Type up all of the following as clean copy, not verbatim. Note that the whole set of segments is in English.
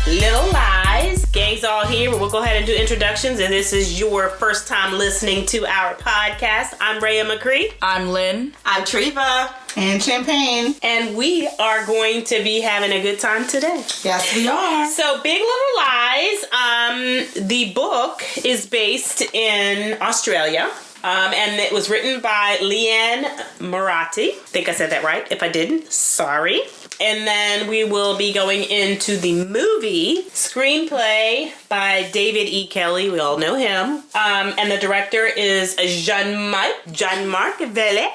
Little Lies. Gang's all here. We'll go ahead and do introductions. And this is your first time listening to our podcast. I'm Rhea McCree. I'm Lynn. I'm Treva. And Champagne. And we are going to be having a good time today. Yes, we are. So, Big Little Lies, the book is based in Australia. And it was written by Liane Moriarty. I think I said that right. If I didn't, sorry. And then we will be going into the movie screenplay by David E. Kelley. We all know him. And the director is Jean-Marc Vallée.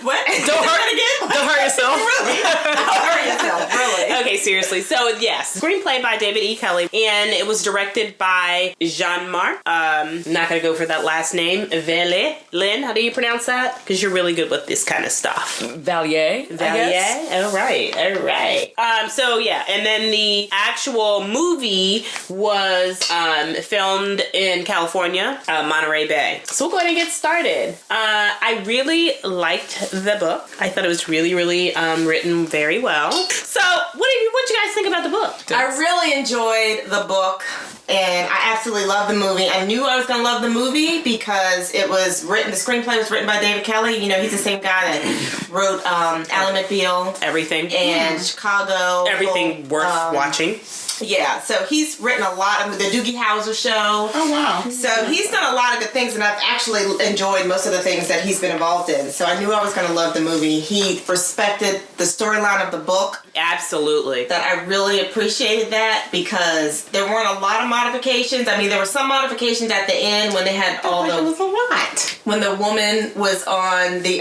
What? Don't hurt yourself. Really? Don't hurt yourself, really. Okay, seriously. So, yes, screenplay by David E. Kelley. And it was directed by Jean-Marc. Not going to go for that last name. Vallée. Lynn, how do you pronounce that? Because you're really good with this kind of stuff. Vallée. All right. So yeah, and then the actual movie was filmed in California, Monterey Bay. So we'll go ahead and get started. I really liked the book. I thought it was really, really written very well. So what you guys think about the book? I really enjoyed the book. And I absolutely love the movie. I knew I was going to love the movie because the screenplay was written by David Kelley. You know, he's the same guy that wrote Ally McBeal. Everything. And Chicago. Everything worth watching. Yeah, so he's written a lot of the Doogie Howser show. Oh, wow. So he's done a lot of good things, and I've actually enjoyed most of the things that he's been involved in. So I knew I was going to love the movie. He respected the storyline of the book. Absolutely. That I really appreciated that because there weren't a lot of modifications. I mean, there were some modifications at the end when they had all the... It was a lot. When the woman was on the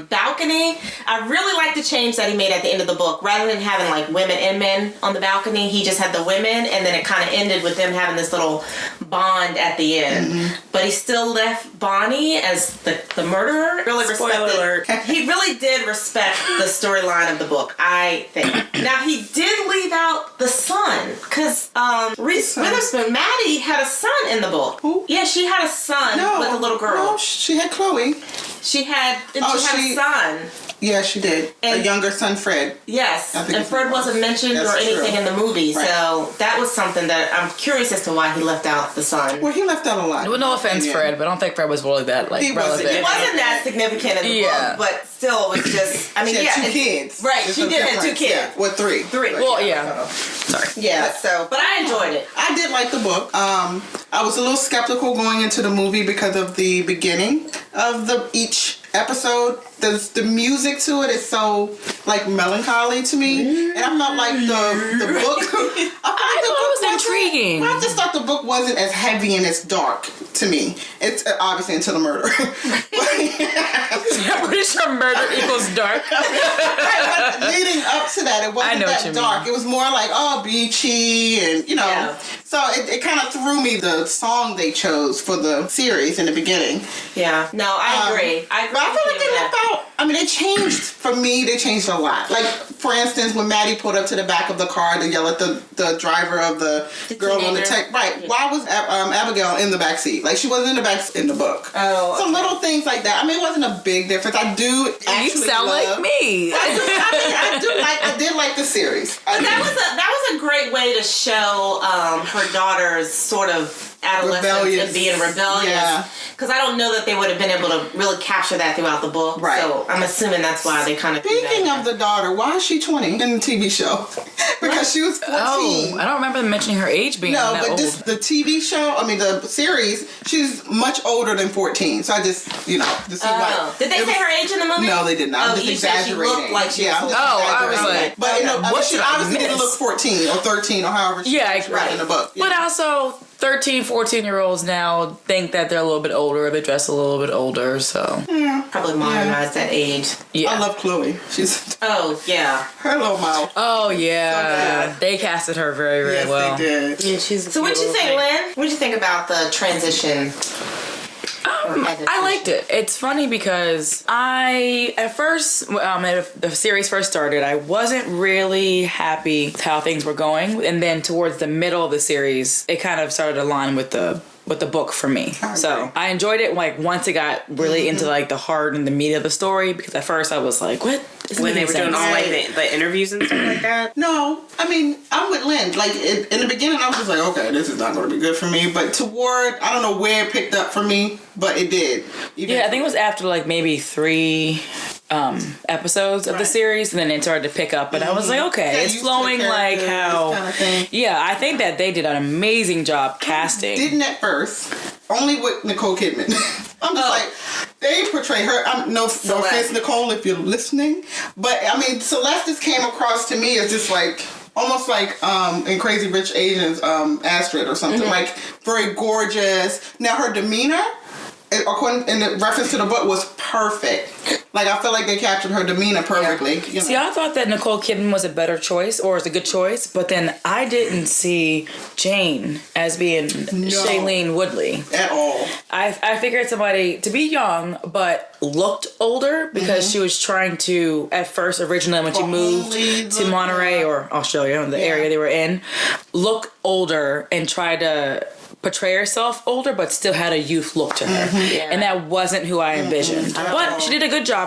balcony. I really liked the change that he made at the end of the book. Rather than having like women and men on the balcony, he just had the women, and then it kind of ended with them having this little bond at the end. Mm-hmm. But he still left Bonnie as the murderer. Really Spoiler respected. He really did respect the storyline of the book, I think. Now he did leave out the son, because Reese Witherspoon, Maddie, had a son in the book. Who? Yeah, she had a son with a little girl. No, she had Chloe. She had a son. Yeah, she did. And a younger son, Fred. Yes, and Fred wasn't mentioned or anything in the movie, right. So that was something that I'm curious as to why he left out the son. Well, he left out a lot. Well, no offense, Fred, but I don't think Fred was really that relevant. He wasn't that significant in the book, but still, it was just. I mean, she had two kids. Right, she did have 2 kids. Yeah. Well, three. Well, yeah. Sorry. Yeah. So, but I enjoyed it. I did like the book. I was a little skeptical going into the movie because of the beginning of each episode. The music to it is so like melancholy to me, and I felt like the book. I thought it was intriguing. I just thought the book wasn't as heavy and as dark to me. It's obviously until the murder. I'm pretty sure murder equals dark. Leading up to that, it wasn't that dark. It was more like beachy and Yeah. So it kind of threw me the song they chose for the series in the beginning. Yeah. No, I agree. But I feel like they left out. I mean, they changed for me. They changed a lot. Like for instance, when Maddie pulled up to the back of the car to yell at the driver of the girl on the tech. Right. Yeah. Why was Abigail in the back seat? Like she wasn't in the back in the book. Oh. So little things like that. I mean, it wasn't a big difference. I do actually You sound like me. I did like the series. But that was a great way to show her daughter's sort of adolescence and being rebellious. Because I don't know that they would have been able to really capture that throughout the book. Right. So I'm assuming that's why they kind of. Speaking of the daughter, why is she 20 in the TV show? Because she was 14. Oh, I don't remember them mentioning her age being that old. The TV show, the series, she's much older than 14. So I just, to see why. Did they say her age in the movie? No, they did not. I'm just exaggerating. She looked like she was I was like, but she obviously didn't look 14 or 13 or however she was in the book. Yeah. But also 13, 14-year-olds now think that they're a little bit older, they dress a little bit older, so. Yeah. Probably modernized that age. Yeah. I love Chloe. She's. Oh, yeah. Her little mouth. Oh, yeah. So they casted her very, very well. Yes, they did. Yeah, she's so what'd you think, Lynn? What'd you think about the transition? I liked it. It's funny because at first, when the series first started, I wasn't really happy with how things were going. And then towards the middle of the series, it kind of started to align with the with the book for me. So I enjoyed it like once it got really into like the heart and the meat of the story, because at first I was like, what? When they were doing all like the interviews and stuff like that? No, I mean, I'm with Lynn. Like, in the beginning, I was just like, okay, this is not going to be good for me. But toward, I don't know where it picked up for me, but it did. Yeah, I think it was after like maybe 3 episodes of the series, and then it started to pick up, and I was like, okay, it's flowing like how... Kind of thing. Yeah, I think that they did an amazing job casting. Didn't at first. Only with Nicole Kidman. I'm just like, they portray her. No offense, Nicole, if you're listening. But, I mean, Celeste just came across to me as just like, almost like in Crazy Rich Asians, Astrid or something. Like, very gorgeous. Now, her demeanor, according in the reference to the book, was perfect. Like, I feel like they captured her demeanor perfectly. You know? See, I thought that Nicole Kidman was a better choice, or was a good choice, but then I didn't see Jane as being Shailene Woodley. At all. I figured somebody to be young, but looked older, because she was trying to, at first, originally, when she moved to Monterey or Australia, the area they were in, look older and try to portray herself older, but still had a youth look to her. And that wasn't who I envisioned. But she did a good job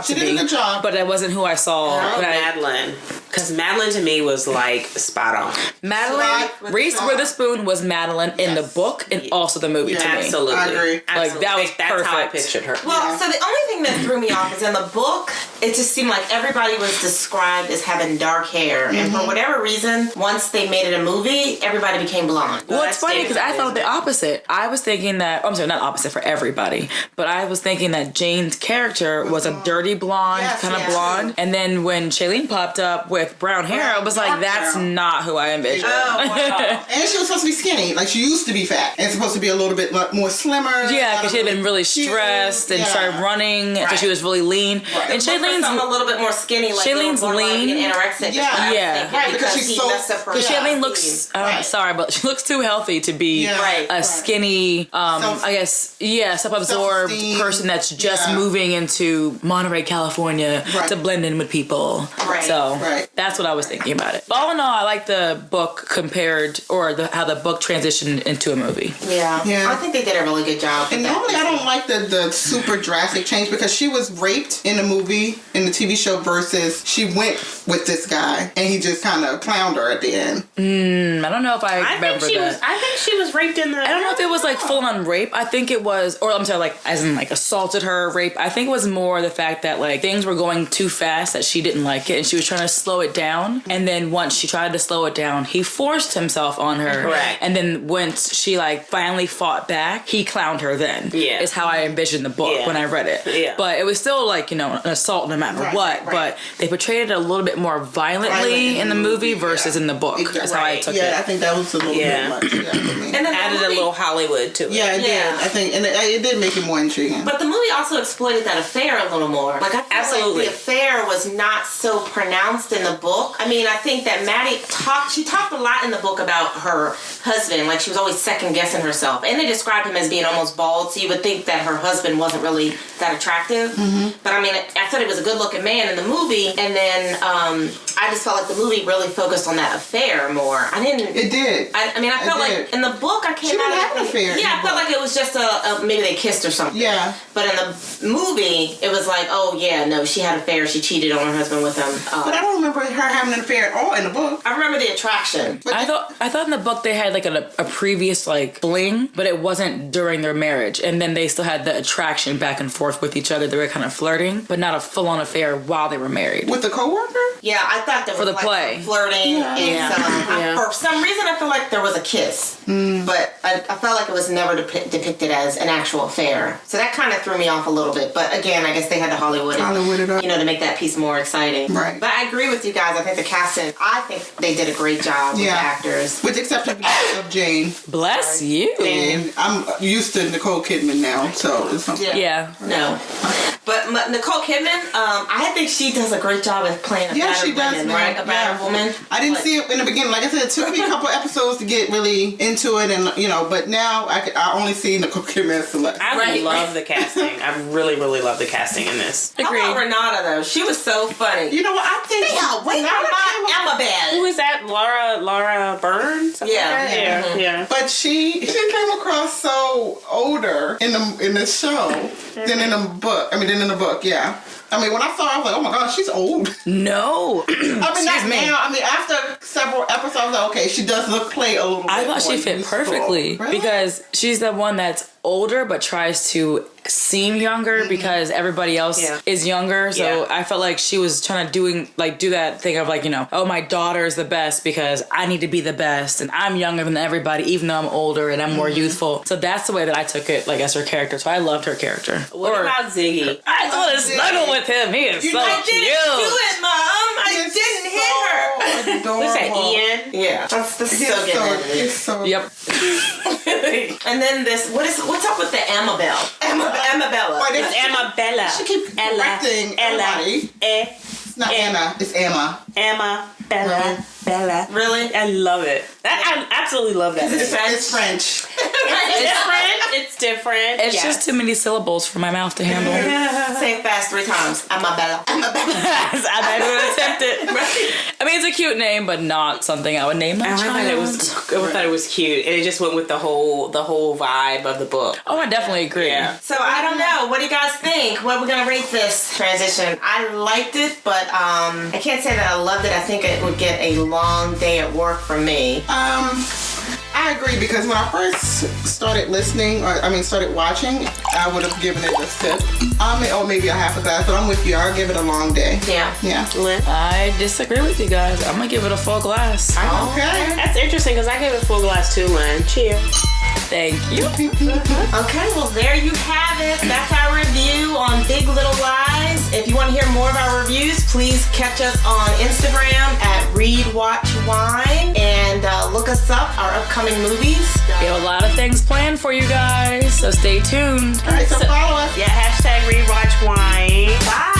but that wasn't who I saw. Madeline. Because Madeline to me was like spot on. Madeline, Reese Witherspoon was Madeline in the book and also the movie to me. Absolutely. I agree. Like, that was That's perfect. how I pictured her. Well, so the only thing that threw me off is in the book, it just seemed like everybody was described as having dark hair. And for whatever reason, once they made it a movie, everybody became blonde. Well, it's funny because I thought the opposite. I was thinking that, I'm sorry, not opposite for everybody, but I was thinking that Jane's character was a dirty blonde, blonde. And then when Shailene popped up with brown hair, I was like, that's not who I envisioned. Oh, wow. And she was supposed to be skinny. Like, she used to be fat. And supposed to be a little bit more slimmer. Yeah, because she had been really stressed and started running until she was really lean. And Shailene's a little bit more skinny. Like Shailene's lean. Anorexic. Yeah. Right, because she's so... Because Shailene looks, sorry, but she looks too healthy to be a skinny, I guess, self-absorbed person that's just moving into Monterey, California to blend in with people. Right. So that's what I was thinking about it. But all in all, I like the book compared, or how the book transitioned into a movie. Yeah. I think they did a really good job. And normally I don't like the super drastic change, because she was raped in the movie, in the TV show, versus she went with this guy and he just kind of clowned her at the end. I don't know if I remember that. I think she was raped in the... I don't know if it was like full on rape. I think it was, or I'm sorry, like as in like assaulted her, rape. I think it was more the fact that like things were going too fast that she didn't like it and she was trying to slow it down. And then once she tried to slow it down, he forced himself on her. Correct. And then once she like finally fought back, he clowned her then. Yeah. Is how I envisioned the book when I read it. Yeah. But it was still like, you know, an assault no matter what. But they portrayed it a little bit more violently in the movie versus in the book. Exactly. That's how I took it. I think that was a little bit much. And then added a little Hollywood to it. Yeah, it did. I think, and it did make it more intriguing. But the movie also exploited that affair a little more. Like, I feel like the affair was not so pronounced in the book. I mean, I think that Maddie talked a lot in the book about her husband. Like, she was always second guessing herself. And they described him as being almost bald, so you would think that her husband wasn't really that attractive. But I mean, I thought he was a good looking man in the movie. And then I just felt like the movie really focused on that affair more. It did. I mean, I felt like in the book I came she out didn't have an affair. Yeah, I felt like it was just maybe they kissed or something. Yeah. But in the movie, it was like, oh yeah, no, she had an affair. She cheated on her husband with him. But I don't remember her having an affair at all in the book. I remember the attraction. I thought in the book they had like a previous like fling, but it wasn't during their marriage. And then they still had the attraction back and forth with each other. They were kind of flirting, but not a full-on affair while they were married. With the coworker? Yeah, I thought there was for the play flirting and for some reason I feel like there was a kiss, but I felt like it was never depicted as an actual affair. So that kind of threw me off a little bit. But again, I guess they had to Hollywood it up, to make that piece more exciting. Right. But I agree with you guys. I think the casting, I think they did a great job with the actors. With the exception of Jane. Bless you. And I'm used to Nicole Kidman now, so it's No. But Nicole Kidman, I think she does a great job at playing a battered woman, right? A battered woman. I didn't see it in the beginning. Like I said, it took me a couple episodes to get really into it, and but now I only see Nicole Kidman as Celeste. I love the casting. I really, really love the casting in this. How about Renata though? She was so funny. You know what? I think Emma Bell. Who is that? Laura Byrne? Yeah. But she came across so older in the show than in the book. In the book, yeah. I mean, when I saw her, I was like, oh my God, she's old. No. I mean, not now. I mean, after several episodes, I was like, okay, she does play a little bit. I thought she fit perfectly because she's the one that's older but tries to seem younger because everybody else is younger. So I felt like she was trying to do that thing of oh, my daughter's the best because I need to be the best and I'm younger than everybody even though I'm older and I'm more youthful. So that's the way that I took it as her character. So I loved her character. What about Ziggy? I want to snuggle with him. He is so cute. I didn't do it, Mom. I didn't hit her. Adorable. What's that, Ian? Yeah. That's so good. Yep. And then what's up with the Amabella? Amabella. It's Amabella. She keeps correcting everybody. It's not Anna. It's Emma. Bella. Really? I love it. I absolutely love that. It's French. It's different. It's just too many syllables for my mouth to handle. Say it fast 3 times. Amabella. I would attempt it. I mean, it's a cute name, but not something I would name my child. I thought it was cute, and it just went with the whole vibe of the book. Oh, I definitely agree. Yeah. So I don't know. What do you guys think? What are we gonna rate this transition? I liked it, but I can't say that I loved it. I think it would get a long day at work for me. I agree because when I first started listening, started watching, I would have given it a sip. Or maybe a half a glass, but I'm with you. I'll give it a long day. Yeah. I disagree with you guys. I'm gonna give it a full glass. Okay. That's interesting because I gave it a full glass too, Lynn. Cheers. Thank you. Okay, well there you have it. That's our review on Big Little Lies. If you want to hear more of our reviews, please catch us on Instagram at Read Watch Wine and look us up, our upcoming movies. We have a lot of things planned for you guys, so stay tuned. All right, so follow us. Yeah, #ReadWatchWine. Bye.